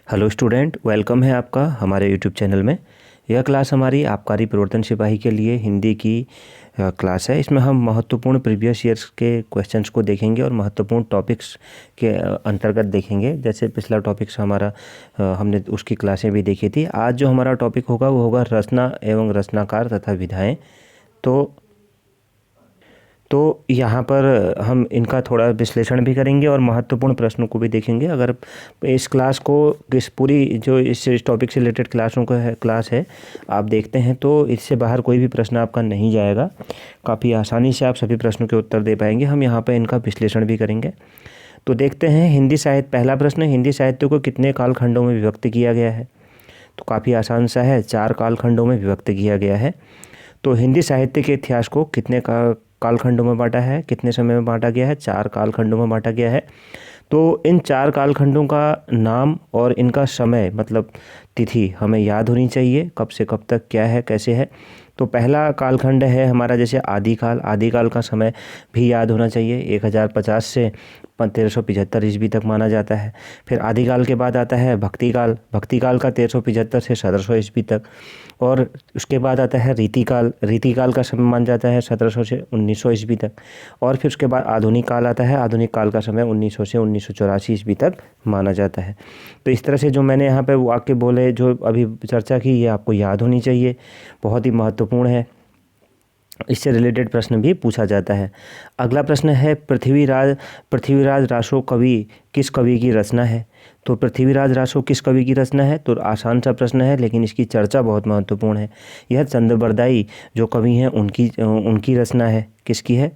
Hello student, welcome है आपका हमारे यूट्यूब चैनल में। यह क्लास हमारी आबकारी प्रवर्तन सिपाही के लिए हिंदी की क्लास है। इसमें हम महत्वपूर्ण प्रीवियस ईयर्स के क्वेश्चंस को देखेंगे और महत्वपूर्ण टॉपिक्स के अंतर्गत देखेंगे। जैसे पिछला टॉपिक्स हमारा हमने उसकी क्लासें भी देखी थी। आज जो हमारा टॉपिक होगा वो होगा रचना एवं रचनाकार तथा विधाएँ। तो यहाँ पर हम इनका थोड़ा विश्लेषण भी करेंगे और महत्वपूर्ण प्रश्नों को भी देखेंगे। अगर इस क्लास को इस पूरी जो इस टॉपिक से रिलेटेड क्लास है आप देखते हैं तो इससे बाहर कोई भी प्रश्न आपका नहीं जाएगा। काफ़ी आसानी से आप सभी प्रश्नों के उत्तर दे पाएंगे। हम यहाँ पर इनका विश्लेषण भी करेंगे। तो देखते हैं हिंदी साहित्य। पहला प्रश्न, हिंदी साहित्य को कितने कालखंडों में विभक्त किया गया है? तो काफ़ी आसान सा है, 4 कालखंडों में विभक्त किया गया है। तो हिंदी साहित्य के इतिहास को कितने कालखंडों में बांटा है, कितने समय में बांटा गया है? 4 कालखंडों में बांटा गया है। तो इन 4 कालखंडों का नाम और इनका समय मतलब तिथि हमें याद होनी चाहिए, कब से कब तक क्या है कैसे है। तो पहला कालखंड है हमारा जैसे आदिकाल। आदिकाल का समय भी याद होना चाहिए, 1050 से 1375 ईस्वी तक माना जाता है। फिर आदिकाल के बाद आता है भक्तिकाल। भक्तिकाल का 1375 से 1700 ईस्वी तक। और उसके बाद आता है रीतिकाल। रीतिकाल का समय माना जाता है 1700 से 1900 ईस्वी तक। और फिर उसके बाद आधुनिक काल आता है। आधुनिक काल का समय 1900 से 1984 ईस्वी तक माना जाता है। तो इस तरह से जो मैंने यहाँ पे वाक्य बोले, जो अभी चर्चा की, ये आपको याद होनी चाहिए, बहुत ही महत्वपूर्ण है। इससे रिलेटेड प्रश्न भी पूछा जाता है। अगला प्रश्न है पृथ्वीराज रासो कवि किस कवि की रचना है? तो पृथ्वीराज रासो किस कवि की रचना है? तो आसान सा प्रश्न है लेकिन इसकी चर्चा बहुत महत्वपूर्ण है। यह चंद्रबरदाई जो कवि हैं उनकी रचना है। किसकी है?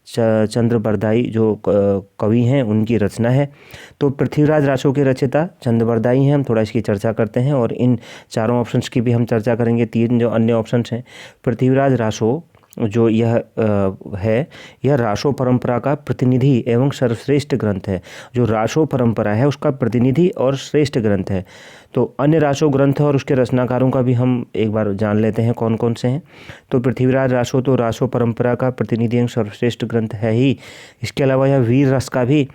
चंद्रबरदाई जो कवि हैं उनकी रचना है। तो पृथ्वीराज रासो के रचयिता चंद्रबरदाई हैं। हम थोड़ा इसकी चर्चा करते हैं और इन चारों ऑप्शंस की भी हम चर्चा करेंगे। 3 जो अन्य ऑप्शंस हैं, पृथ्वीराज रासो जो यह है, यह रासो परंपरा का प्रतिनिधि एवं सर्वश्रेष्ठ ग्रंथ है। जो रासो परंपरा है उसका प्रतिनिधि और श्रेष्ठ ग्रंथ है। तो अन्य रासो ग्रंथ और उसके रचनाकारों का भी हम एक बार जान लेते हैं कौन कौन से हैं। तो पृथ्वीराज रासो तो रासो परंपरा का प्रतिनिधि एवं सर्वश्रेष्ठ ग्रंथ है ही। इसके अलावा यह वीर रस का भी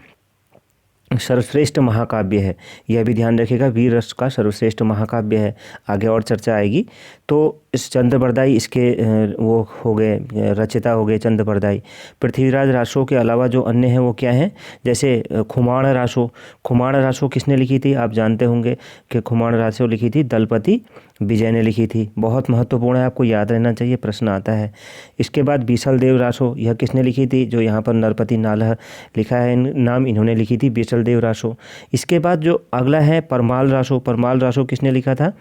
सर्वश्रेष्ठ महाकाव्य है। यह भी ध्यान रखिएगा, वीर रस का सर्वश्रेष्ठ महाकाव्य है। आगे और चर्चा आएगी। तो इस चंद्रबरदाई इसके वो हो गए, रचयिता हो गए चंद्रबरदाई। पृथ्वीराज रासो के अलावा जो अन्य हैं वो क्या हैं? जैसे खुमाण रासो। खुमाण रासो किसने लिखी थी? आप जानते होंगे कि खुमाण रासो लिखी थी दलपति विजय ने लिखी थी। बहुत महत्वपूर्ण है, आपको याद रहना चाहिए, प्रश्न आता है। इसके बाद बीसल देव रासो, यह किसने लिखी थी? जो यहाँ पर नरपति नालह लिखा है नाम, इन्होंने लिखी थी बीसल देव रासो। इसके बाद जो अगला है परमाल रासो। परमाल रासो किसने लिखा था?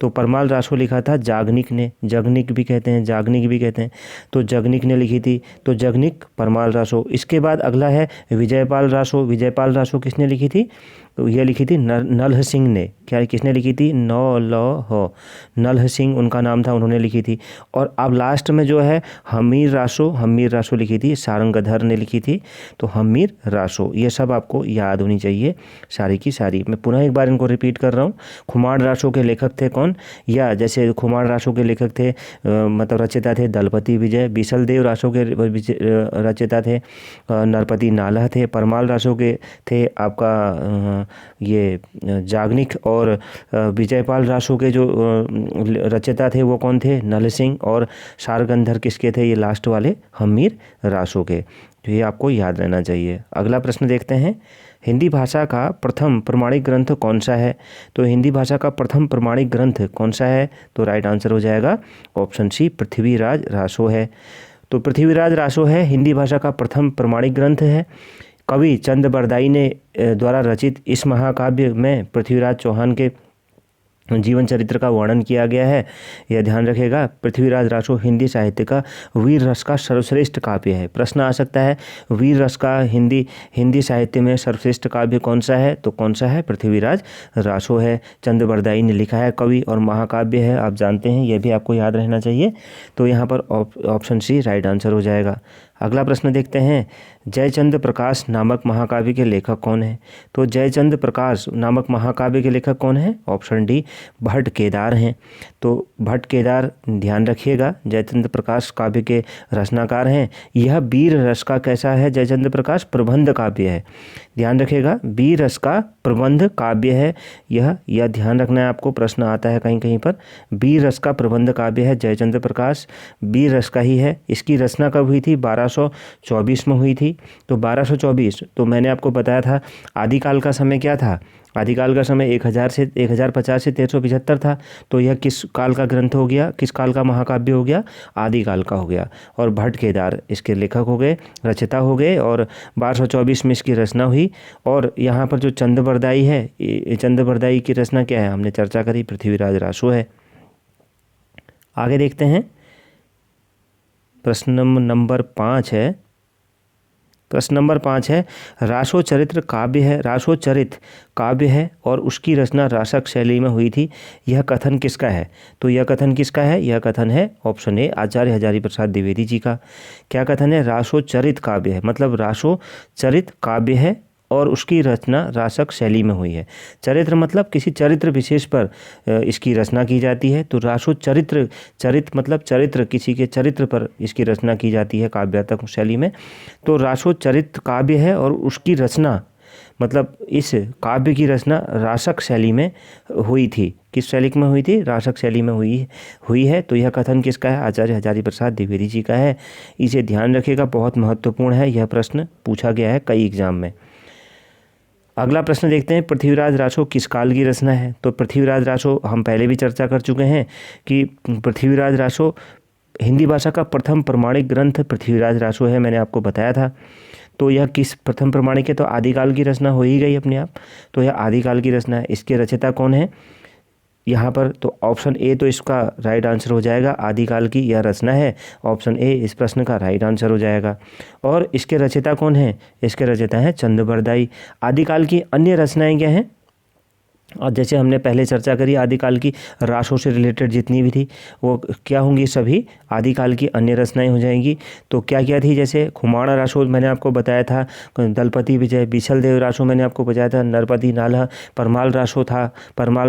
तो परमाल रासो लिखा था जागनिक ने। जगनिक भी कहते हैं, जागनिक भी कहते हैं। तो जगनिक ने लिखी थी, तो जगनिक परमाल रासो। इसके बाद अगला है विजयपाल रासो। विजयपाल रासो किसने लिखी थी? तो यह लिखी थी नलह सिंह ने। क्या किसने लिखी थी? नलह सिंह उनका नाम था, उन्होंने लिखी थी। और अब लास्ट में जो है हमीर रासो लिखी थी, सारंगधर ने लिखी थी। तो हमीर रासो, ये सब आपको याद होनी चाहिए सारी की सारी। मैं पुनः एक बार इनको रिपीट कर रहा हूँ। खुमाण रासो के लेखक थे कौन? या जैसे खुमाण रासो के लेखक थे मतलब रचयिता थे दलपति विजय। बीसल देव रासो के रचयिता थे नरपति नालह थे। परमाल रासो के थे आपका ये जागनिक। और विजयपाल रासो के जो रचयिता थे वो कौन थे? नल सिंह। और सारगंधर किसके थे? ये लास्ट वाले हमीर रासो के। तो ये आपको याद रहना चाहिए। अगला प्रश्न देखते हैं, हिंदी भाषा का प्रथम प्रमाणिक ग्रंथ कौन सा है? तो हिंदी भाषा का प्रथम प्रमाणिक ग्रंथ कौन सा है? तो राइट आंसर हो जाएगा ऑप्शन सी, पृथ्वीराज रासो है। तो पृथ्वीराज रासो है हिंदी भाषा का प्रथम प्रमाणिक ग्रंथ है। कवि चंद्रबरदाई ने द्वारा रचित इस महाकाव्य में पृथ्वीराज चौहान के जीवन चरित्र का वर्णन किया गया है। यह ध्यान रखिएगा, पृथ्वीराज रासो हिंदी साहित्य का वीर रस का सर्वश्रेष्ठ काव्य है। प्रश्न आ सकता है वीर रस का हिंदी साहित्य में सर्वश्रेष्ठ काव्य कौन सा है? तो कौन सा है? पृथ्वीराज रासो है। चंद्रबरदाई ने लिखा है कवि और महाकाव्य है, आप जानते हैं, यह भी आपको याद रहना चाहिए। तो यहाँ पर ऑप्शन सी राइट आंसर हो जाएगा। अगला प्रश्न देखते हैं, जयचंद्र प्रकाश नामक महाकाव्य के लेखक कौन है? तो जयचंद्र प्रकाश नामक महाकाव्य के लेखक कौन है? ऑप्शन डी भट्ट केदार हैं। तो भट्ट केदार ध्यान रखिएगा, जयचंद्र प्रकाश काव्य के रचनाकार हैं। यह वीर रस का कैसा है? जयचंद्र प्रकाश प्रबंध काव्य है। ध्यान रखिएगा। बी रस का प्रबंध काव्य है यह ध्यान रखना है आपको, प्रश्न आता है कहीं कहीं पर। बी रस का प्रबंध काव्य है जयचंद्र प्रकाश, बी रस का ही है। इसकी रचना कब हुई थी? 1224 में हुई थी। तो 1224, तो मैंने आपको बताया था आदिकाल का समय क्या था? आदिकाल का समय 1050 से 1375 था। तो यह किस काल का ग्रंथ हो गया, किस काल का महाकाव्य हो गया? आदिकाल का हो गया। और भट्ट केदार इसके लेखक हो गए, रचयिता हो गए, और 1224 में इसकी रचना हुई। और यहाँ पर जो चंद्रबरदाई है, चंद्रबरदाई की रचना क्या है? हमने चर्चा करी, पृथ्वीराज रासो है। आगे देखते हैं, प्रश्न नंबर 5 है। प्रश्न नंबर 5 है, रासो चरित्र काव्य है, रासो चरित काव्य है और उसकी रचना रासक शैली में हुई थी। यह कथन किसका है? तो यह कथन किसका है? यह कथन है ऑप्शन ए, आचार्य हजारी प्रसाद द्विवेदी जी का। क्या कथन है? रासो चरित काव्य है, मतलब रासो चरित काव्य है और उसकी रचना रासक शैली में हुई है। चरित्र मतलब किसी चरित्र विशेष पर इसकी रचना की जाती है। तो रासो चरित्र, चरित मतलब चरित्र, किसी के चरित्र पर इसकी रचना की जाती है काव्यात्मक शैली में। तो रासो चरित काव्य है और उसकी रचना, मतलब इस काव्य की रचना रासक शैली में हुई थी। किस शैली में हुई थी? रासक शैली में हुई है। तो यह कथन किसका है? आचार्य हजारी प्रसाद द्विवेदी जी का है। इसे ध्यान रखिएगा, बहुत महत्वपूर्ण है, यह प्रश्न पूछा गया है कई एग्जाम में। अगला प्रश्न देखते हैं, पृथ्वीराज रासो किस काल की रचना है? तो पृथ्वीराज रासो हम पहले भी चर्चा कर चुके हैं कि पृथ्वीराज रासो हिंदी भाषा का प्रथम प्रमाणिक ग्रंथ पृथ्वीराज रासो है, मैंने आपको बताया था। तो यह किस प्रथम प्रमाणिक है? तो आदिकाल की रचना हो ही गई अपने आप। तो यह आदिकाल की रचना है। इसके रचयिता कौन है यहाँ पर? तो ऑप्शन ए तो इसका राइट आंसर हो जाएगा, आदिकाल की यह रचना है। ऑप्शन ए इस प्रश्न का राइट आंसर हो जाएगा। और इसके रचयिता कौन है? इसके रचयिता हैं चंद्रबरदाई। आदिकाल की अन्य रचनाएं क्या हैं? और जैसे हमने पहले चर्चा करी, आदिकाल की रासों से रिलेटेड जितनी भी थी वो क्या होंगी? सभी आदिकाल की अन्य रचनाएं हो जाएंगी। तो क्या क्या थी? जैसे खुमाणा रासो मैंने आपको बताया था, दलपति विजय, बिछल देव रासो मैंने आपको बताया था, नरपति नाला, परमाल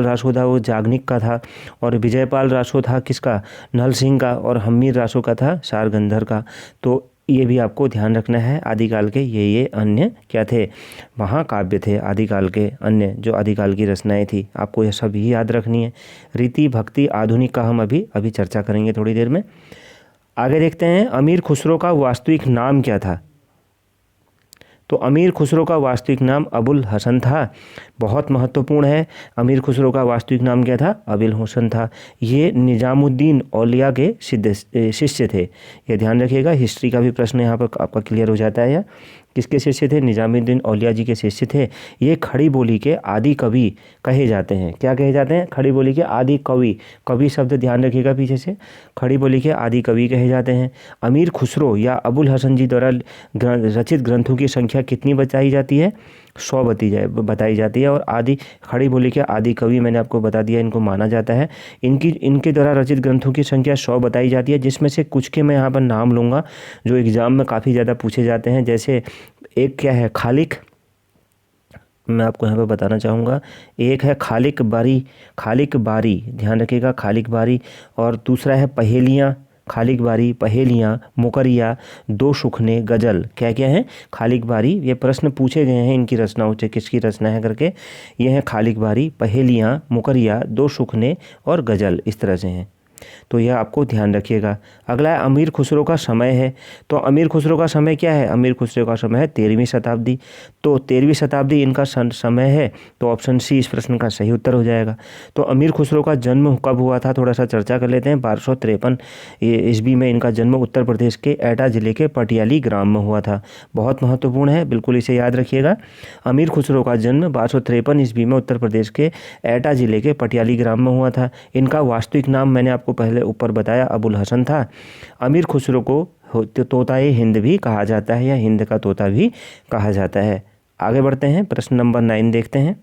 रासो था वो जागनिक का था, और विजयपाल रासो था किसका? नल सिंह का, और हम्मीर रासो का था सारगंधर का। तो ये भी आपको ध्यान रखना है। आदिकाल के ये अन्य क्या थे? महाकाव्य थे आदिकाल के अन्य, जो आदिकाल की रचनाएं थी, आपको यह सब ही याद रखनी है। रीति भक्ति आधुनिक का हम अभी चर्चा करेंगे थोड़ी देर में। आगे देखते हैं, अमीर खुसरो का वास्तविक नाम क्या था? तो अमीर खुसरो का वास्तविक नाम अबुल हसन था। बहुत महत्वपूर्ण है। अमीर खुसरो का वास्तविक नाम क्या था? अबुल हसन था। ये निजामुद्दीन औलिया के शिष्य थे। ये ध्यान रखिएगा, हिस्ट्री का भी प्रश्न यहाँ पर आपका क्लियर हो जाता है। किसके शिष्य थे? निजामुद्दीन औलिया जी के शिष्य थे। ये खड़ी बोली के आदि कवि कहे जाते हैं। क्या कहे जाते हैं? खड़ी बोली के आदि कवि। कवि शब्द ध्यान रखिएगा पीछे से, खड़ी बोली के आदि कवि कहे जाते हैं। अमीर खुसरो या अबुल हसन जी द्वारा रचित ग्रंथों की संख्या कितनी बताई जाती है? 100 बताई जाती है। और आदि खड़ी बोली के आदि कवि मैंने आपको बता दिया, इनको माना जाता है। इनके द्वारा रचित ग्रंथों की संख्या 100 बताई जाती है, जिसमें से कुछ के मैं यहाँ पर नाम लूँगा जो एग्जाम में काफ़ी ज़्यादा पूछे जाते हैं। जैसे एक क्या है? खालिक, मैं आपको यहाँ पर बताना चाहूँगा। एक है खालिक बारी, ध्यान रखिएगा, खालिक बारी। और दूसरा है पहेलियाँ, खालिक बारी, पहेलियाँ, मुकरिया, दो सुखने, गज़ल। क्या क्या है? खालिक बारी। ये प्रश्न पूछे गए हैं इनकी रचनाओं से, किसकी रचना है करके। ये हैं खालिक बारी, पहेलियाँ, मुकरिया, दो सुखने और गज़ल, इस तरह से हैं। तो यह आपको ध्यान रखिएगा। अगला है अमीर खुसरो का समय है। तो अमीर खुसरो का समय क्या है? अमीर खुसरो का समय है 13वीं शताब्दी। तो 13वीं शताब्दी इनका समय है। तो ऑप्शन सी इस प्रश्न का सही उत्तर हो जाएगा। तो अमीर खुसरो का जन्म कब हुआ था? थोड़ा सा चर्चा कर लेते हैं। 1253 ईस्वी में इनका जन्म उत्तर प्रदेश के एटा जिले के पटियाली ग्राम में हुआ था। बहुत महत्वपूर्ण है, बिल्कुल इसे याद रखिएगा। अमीर खुसरो का जन्म 1253 ईस्वी में उत्तर प्रदेश के एटा जिले के पटियाली ग्राम में हुआ था। इनका वास्तविक नाम मैंने आपको पहले ऊपर बताया, अबुल हसन था। अमीर खुसरो को तोताए हिंद भी कहा जाता है, या हिंद का तोता भी कहा जाता है। आगे बढ़ते हैं, प्रश्न नंबर 9 देखते हैं।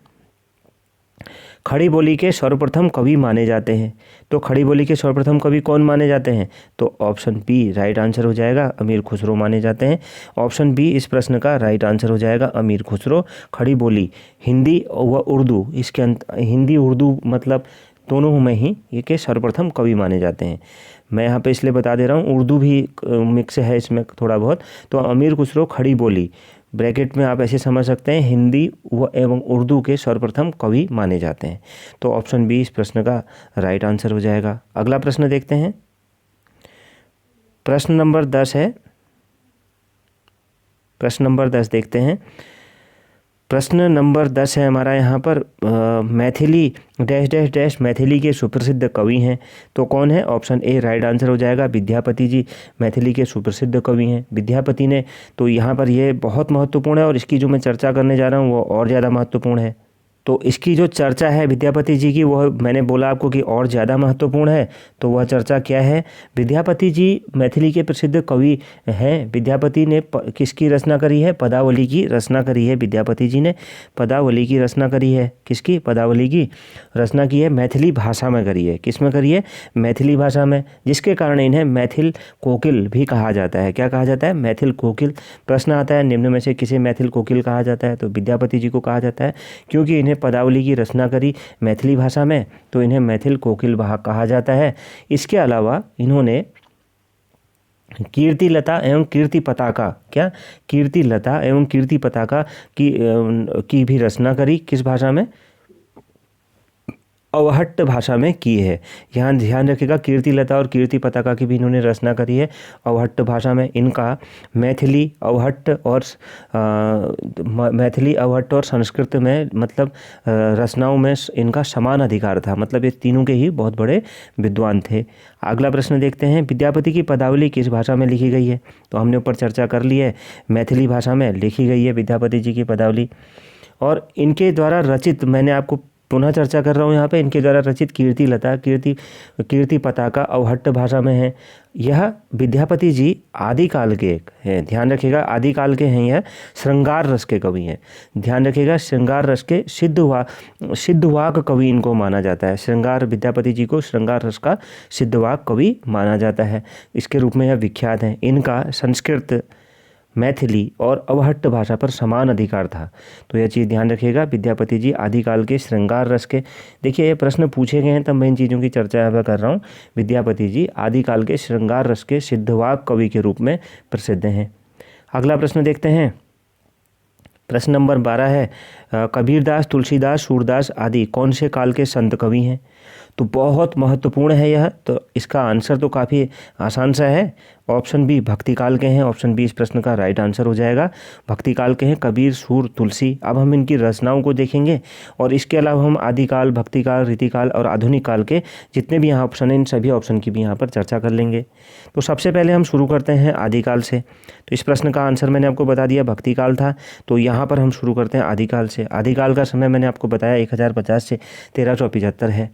खड़ी बोली के सर्वप्रथम कवि माने जाते हैं। तो खड़ी बोली के सर्वप्रथम कवि कौन माने जाते हैं? तो ऑप्शन बी राइट आंसर हो जाएगा, अमीर खुसरो माने जाते हैं। ऑप्शन बी इस प्रश्न का राइट आंसर हो जाएगा, अमीर खुसरो। खड़ी बोली हिंदी व उर्दू, इसके हिंदी उर्दू मतलब दोनों में ही ये के सर्वप्रथम कवि माने जाते हैं। मैं यहाँ पे इसलिए बता दे रहा हूँ, उर्दू भी मिक्स है इसमें थोड़ा बहुत। तो अमीर खुसरो खड़ी बोली ब्रैकेट में आप ऐसे समझ सकते हैं हिंदी व एवं उर्दू के सर्वप्रथम कवि माने जाते हैं। तो ऑप्शन बी इस प्रश्न का राइट आंसर हो जाएगा। अगला प्रश्न देखते हैं, प्रश्न नंबर 10 है। प्रश्न नंबर 10 देखते हैं। प्रश्न नंबर 10 है हमारा यहाँ पर Maithili dash dash dash Maithili के सुप्रसिद्ध कवि हैं। तो कौन है? ऑप्शन ए राइट आंसर हो जाएगा, विद्यापति जी मैथिली के सुप्रसिद्ध कवि हैं। विद्यापति ने, तो यहाँ पर ये बहुत महत्वपूर्ण है और इसकी जो मैं चर्चा करने जा रहा हूँ वो और ज़्यादा महत्वपूर्ण है। तो इसकी जो चर्चा है विद्यापति जी की, वह मैंने बोला आपको कि और ज़्यादा महत्वपूर्ण है। तो वह चर्चा क्या है? विद्यापति जी मैथिली के प्रसिद्ध कवि हैं। विद्यापति ने किसकी रचना करी है? पदावली की रचना करी है। विद्यापति जी ने पदावली की रचना करी है। किसकी? पदावली की रचना की है, मैथिली भाषा में करी है। किस में करी है? मैथिली भाषा में, जिसके कारण इन्हें मैथिल कोकिल भी कहा जाता है। क्या कहा जाता है? मैथिल कोकिल। प्रश्न आता है निम्न में से किसे मैथिल कोकिल कहा जाता है? तो विद्यापति जी को कहा जाता है, क्योंकि इन्हें पदावली की रचना करी मैथिली भाषा में, तो इन्हें मैथिल कोकिल कहा जाता है। इसके अलावा इन्होंने कीर्ति लता एवं कीर्ति पताका, क्या? कीर्ति लता एवं कीर्ति पताका की भी रचना करी। किस भाषा में? अवहट्ट भाषा में की है। यहाँ ध्यान रखिएगा, कीर्ति लता और कीर्ति पताका की भी इन्होंने रचना करी है अवहट्ट भाषा में। इनका मैथिली अवहट्ट और संस्कृत में मतलब रचनाओं में इनका समान अधिकार था। मतलब ये तीनों के ही बहुत बड़े विद्वान थे। अगला प्रश्न देखते हैं, विद्यापति की पदावली किस भाषा में लिखी गई है? तो हमने ऊपर चर्चा कर ली है, मैथिली भाषा में लिखी गई है विद्यापति जी की पदावली। और इनके द्वारा रचित, मैंने आपको पुनः चर्चा कर रहा हूँ यहाँ पे, इनके द्वारा रचित कीर्ति लता कीर्ति पताका अवहट्ट भाषा में है। यह विद्यापति जी आदिकाल के हैं। ध्यान रखिएगा, आदिकाल के हैं। यह श्रृंगार रस के कवि हैं। ध्यान रखिएगा, श्रृंगार रस के सिद्धवाक कवि इनको माना जाता है। विद्यापति जी को श्रृंगार रस का सिद्धवाक कवि माना जाता है, इसके रूप में यह विख्यात हैं। इनका संस्कृत, मैथिली और अवहट्ट भाषा पर समान अधिकार था। तो यह चीज़ ध्यान रखिएगा, विद्यापति जी आदिकाल के श्रृंगार रस के, देखिए ये प्रश्न पूछे गए हैं तब मैं इन चीज़ों की चर्चा यहाँ कर रहा हूँ। विद्यापति जी आदिकाल के श्रृंगार रस के सिद्धवाक कवि के रूप में प्रसिद्ध हैं। अगला प्रश्न देखते हैं, प्रश्न नंबर 12 है, कबीरदास, तुलसीदास, सूरदास आदि कौन से काल के संत कवि हैं? तो बहुत महत्वपूर्ण है यह। तो इसका आंसर तो काफ़ी आसान सा है, ऑप्शन बी भक्ति काल के हैं। ऑप्शन बी इस प्रश्न का राइट आंसर हो जाएगा, भक्ति काल के हैं कबीर, सूर, तुलसी। अब हम इनकी रचनाओं को देखेंगे और इसके अलावा हम आदिकाल, भक्ति काल, रीतिकाल और आधुनिक काल के जितने भी यहाँ ऑप्शन हैं इन सभी ऑप्शन की भी यहाँ पर चर्चा कर लेंगे। तो सबसे पहले हम शुरू करते हैं आदिकाल से। तो इस प्रश्न का आंसर मैंने आपको बता दिया, भक्ति काल था। तो यहाँ पर हम शुरू करते हैं आदिकाल से। आदिकाल का समय मैंने आपको बताया 1050 से 1375 है।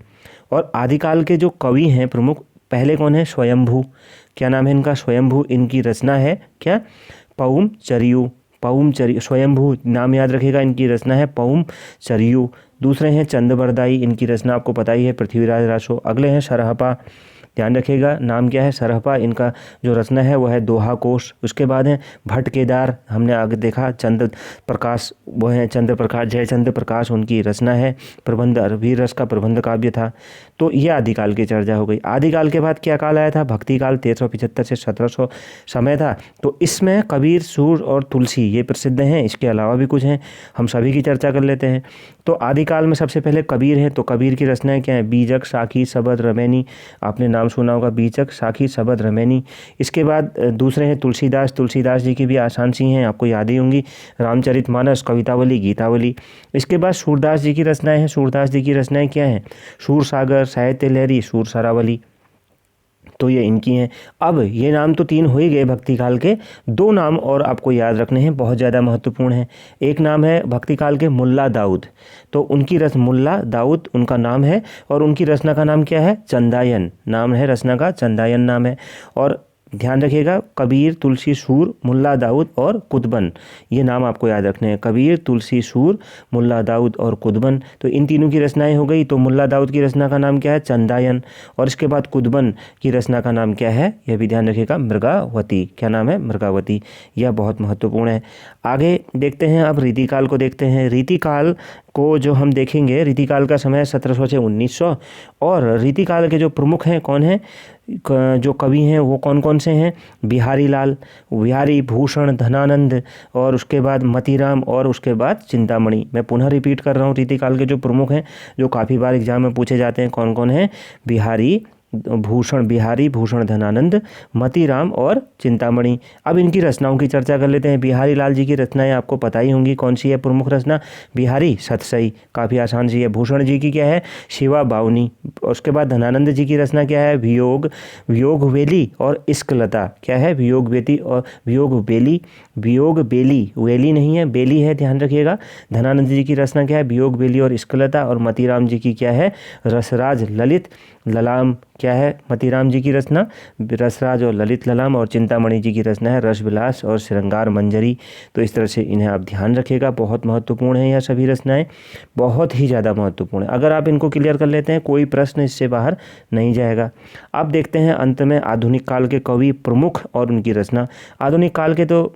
और आदिकाल के जो कवि हैं प्रमुख, पहले कौन है? स्वयंभू। क्या नाम है इनका? स्वयंभू। इनकी रचना है क्या? पउम चरियु। स्वयंभू नाम याद रखिएगा, इनकी रचना है पउम चरियु। दूसरे हैं चंदबरदाई, इनकी रचना आपको पता ही है, पृथ्वीराज रासो। अगले हैं सरहपा, ध्यान रखिएगा नाम क्या है? सरहपा। इनका जो रचना है वह है दोहा कोश। उसके बाद है भट्ट केदार, हमने आगे देखा चंद्र प्रकाश, वो है जयचंद्र प्रकाश, उनकी रचना है प्रबंध, वीर रस का प्रबंध काव्य था। तो ये आदिकाल की चर्चा हो गई। आदिकाल के बाद क्या काल आया था? भक्ति काल, 1375 से 1700 समय था। तो इसमें कबीर, सूर और तुलसी ये प्रसिद्ध हैं। इसके अलावा भी कुछ हैं, हम सभी की चर्चा कर लेते हैं। तो आदिकाल में सबसे पहले कबीर हैं। तो कबीर की रचनाएं क्या है? बीजक, साखी, सबद, रमैनी। आपने नाम सुना होगा, बीजक, साखी, सबद, रमैनी। इसके बाद दूसरे हैं तुलसीदास। तुलसीदास जी की भी आसान सी हैं, आपको याद ही होंगी, रामचरितमानस, कवितावली, गीतावली। इसके बाद सूरदास जी की रचनाएं हैं। सूरदास जी की रचनाएं क्या हैं? सूर सागर, साहित्य लहरी, सूर सरावली। तो ये इनकी हैं। अब ये नाम तो 3 हो ही गए भक्ति काल के, 2 नाम और आपको याद रखने हैं, बहुत ज़्यादा महत्वपूर्ण हैं। एक नाम है भक्ति काल के मुल्ला दाऊद। तो उनकी मुल्ला दाऊद उनका नाम है और उनकी रचना का नाम क्या है? चंदायन नाम है, रचना का चंदायन नाम है। और ध्यान रखिएगा, कबीर, तुलसी, सूर, मुल्ला दाऊद और कुतबन, ये नाम आपको याद रखने हैं। कबीर, तुलसी, सूर, मुल्ला दाऊद और कुतबन। तो इन तीनों की रचनाएं हो गई। तो मुल्ला दाऊद की रचना का नाम क्या है? चंदायन। और इसके बाद कुतबन की रचना का नाम क्या है? यह भी ध्यान रखिएगा, मृगावती। क्या नाम है? मृगावती। यह बहुत महत्वपूर्ण है। आगे देखते हैं, अब रीतिकाल को देखते हैं। रीतिकाल को जो हम देखेंगे, रीतिकाल का समय 1700 से 1900। और रीतिकाल के जो प्रमुख हैं कौन हैं, जो कवि हैं वो कौन कौन से हैं, बिहारी लाल, बिहारी भूषण, धनानंद, और उसके बाद मतीराम, और उसके बाद चिंतामणि। मैं पुनः रिपीट कर रहा हूँ, रीतिकाल के जो प्रमुख हैं जो काफ़ी बार एग्जाम में पूछे जाते हैं, कौन कौन हैं, बिहारी भूषण, धनानंद, मतीराम और चिंतामणि। अब इनकी रचनाओं की चर्चा कर लेते हैं। बिहारी लाल जी की रचनाएं आपको पता ही होंगी, कौन सी है प्रमुख रचना, बिहारी सतसई, काफ़ी आसान सी है। भूषण जी की क्या है, शिवा बावनी। उसके बाद धनानंद जी की रचना क्या है, वियोग वेली और इश्कलता। क्या है, वियोग बेली, वेली नहीं है, बेली है, ध्यान रखिएगा। धनानंद जी की रचना क्या है, वियोग बेली और इश्कलता। और मतीराम जी की क्या है, रसराज ललित ललाम। क्या है मतीराम जी की रचना, रसराज और ललित ललाम। और चिंतामणि जी की रचना है रसविलास और श्रृंगार मंजरी। तो इस तरह से इन्हें आप ध्यान रखिएगा, बहुत महत्वपूर्ण है यह सभी रचनाएं, बहुत ही ज़्यादा महत्वपूर्ण है। अगर आप इनको क्लियर कर लेते हैं कोई प्रश्न इससे बाहर नहीं जाएगा। अब देखते हैं अंत में आधुनिक काल के कवि प्रमुख और उनकी रचना। आधुनिक काल के तो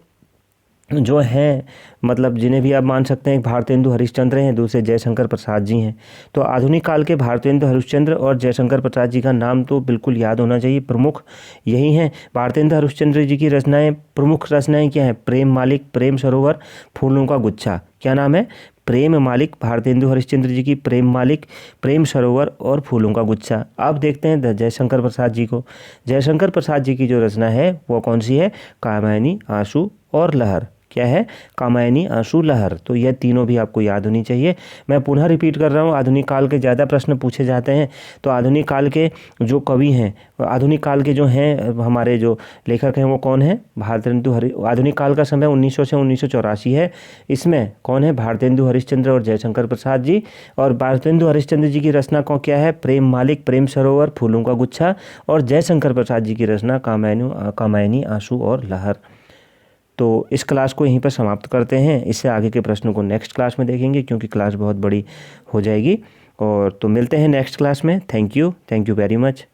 जो हैं, मतलब जिन्हें भी आप मान सकते हैं, एक भारतेंदु हरिश्चंद्र हैं, दूसरे जयशंकर प्रसाद जी हैं। तो आधुनिक काल के भारतेंदु हरिश्चंद्र और जयशंकर प्रसाद जी का नाम तो बिल्कुल याद होना चाहिए, प्रमुख यही हैं। भारतेंदु हरिश्चंद्र जी की रचनाएं, प्रमुख रचनाएं क्या हैं, प्रेम मालिक, प्रेम सरोवर, फूलों का गुच्छा। क्या नाम है, प्रेम मालिक, भारतेंदु हरिश्चंद्र जी की प्रेम मालिक, प्रेम सरोवर और फूलों का गुच्छा। अब देखते हैं जयशंकर प्रसाद जी को। जयशंकर प्रसाद जी की जो रचना है वो कौन सी है, कामयानी, आंसू और लहर। क्या है, कामयानी, आंसू, लहर। तो यह तीनों भी आपको याद होनी चाहिए। मैं पुनः रिपीट कर रहा हूँ, आधुनिक काल के ज़्यादा प्रश्न पूछे जाते हैं। तो आधुनिक काल के जो कवि हैं, आधुनिक काल के जो हैं हमारे जो लेखक हैं वो कौन है, भारतेंदु आधुनिक काल का समय 1900 से 1984 है। इसमें कौन है, भारतेंदु हरिश्चंद्र और जयशंकर प्रसाद जी। और भारतेंदु हरिश्चंद्र जी की रचना को क्या है, प्रेम मालिक, प्रेम सरोवर, फूलों का गुच्छा। और जयशंकर प्रसाद जी की रचना कामयानी, आंसू और लहर। तो इस क्लास को यहीं पर समाप्त करते हैं। इससे आगे के प्रश्नों को नेक्स्ट क्लास में देखेंगे, क्योंकि क्लास बहुत बड़ी हो जाएगी। और तो मिलते हैं नेक्स्ट क्लास में। Thank you very much.